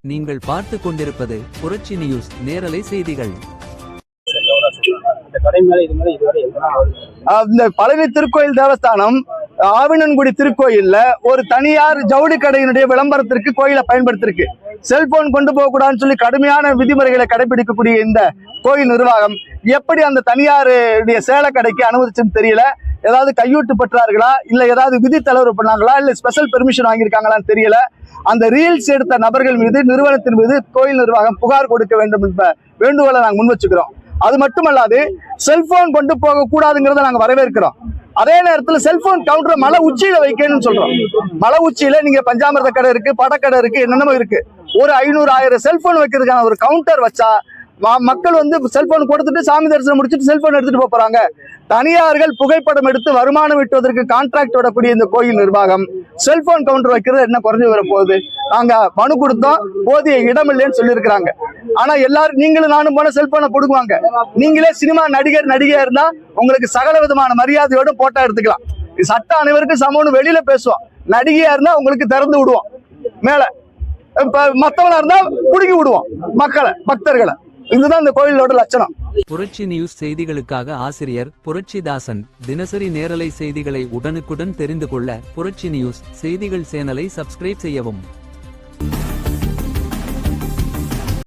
நீங்கள் பார்த்து கொண்டிருப்பது புரட்சி நியூஸ் நேரலை செய்திகள். இந்த பழனி திருக்கோயில் தேவஸ்தானம் ஆவினன்குடி திருக்கோயில்ல ஒரு தனியார் ஜவுளி கடையினுடைய விளம்பரத்திற்கு கோயிலை பயன்படுத்திருக்கு. செல்போன் கொண்டு போக கூடாதுன்னு சொல்லி கடுமையான விதிமுறைகளை கடைபிடிக்கக்கூடிய இந்த கோயில் நிர்வாகம் எப்படி அந்த தனியாருடைய சேலை கடைக்கு அனுமதிச்சுன்னு தெரியல. ஏதாவது கையூட்டு பெற்றார்களா, இல்ல ஏதாவது விதி தளர்வு பண்ணாங்களா, இல்ல ஸ்பெஷல் பெர்மிஷன் வாங்கியிருக்காங்களான்னு தெரியல. அந்த ரீல்ஸ் எடுத்த நபர்கள் மீது, நிறுவனத்தின் மீது கோயில் நிர்வாகம் புகார் கொடுக்க வேண்டும் என்ற வேண்டுகோளை நாங்கள் முன் வச்சுக்கிறோம். அது மட்டுமல்லாது செல்போன் கொண்டு போக கூடாதுங்கிறத நாங்க வரவேற்கிறோம். அதே நேரத்தில் செல்போன் கவுண்டரை மலை உச்சியில வைக்கணும்னு சொல்றோம். மலை உச்சியில நீங்க பஞ்சாமிரத கடை இருக்கு, படக்கடை இருக்கு, என்னென்னமோ இருக்கு. ஒரு 500-1000 செல்போன் வைக்கிறதுக்கான ஒரு கவுண்டர் வச்சா மக்கள் செல்போன் கொடுத்துட்டு சாமி தரிசனம் முடிச்சுட்டு செல்போன் எடுத்துட்டு போறாங்க. தனியார்கள் புகைப்படம் எடுத்து வருமானம் ஈட்டுவதற்கு கான்ட்ராக்ட் விடக்கூடிய இந்த கோயில் நிர்வாகம் செல்போன் கவுண்டர் வைக்கிறது என்ன குறைஞ்சு வர போகுது? நாங்க மனு கொடுத்தோம், போதிய இடம் இல்லைன்னு சொல்லியிருக்கிறாங்க. ஆனா எல்லாரும் நீங்களும் நானும் போன செல்போனை கொடுக்குவாங்க. நீங்களே சினிமா நடிகையா இருந்தா உங்களுக்கு சகல விதமான மரியாதையோட போட்டோ எடுத்துக்கலாம். சட்டம் அனைவருக்கும் சமம்னு வெளியில பேசுவோம். நடிகையா இருந்தா உங்களுக்கு திறந்து விடுவோம் மேல, மத்தவங்களா இருந்தா குடுக்கி விடுவோம் மக்களை, பக்தர்களை. இதுதான் இந்த கோயிலோட லட்சணம். புரட்சி நியூஸ் செய்திகளுக்காக ஆசிரியர் புரட்சிதாசன். தினசரி நேரலை செய்திகளை உடனுக்குடன் தெரிந்து கொள்ள புரட்சி நியூஸ் செய்திகள் சேனலை சப்ஸ்கிரைப் செய்யவும்.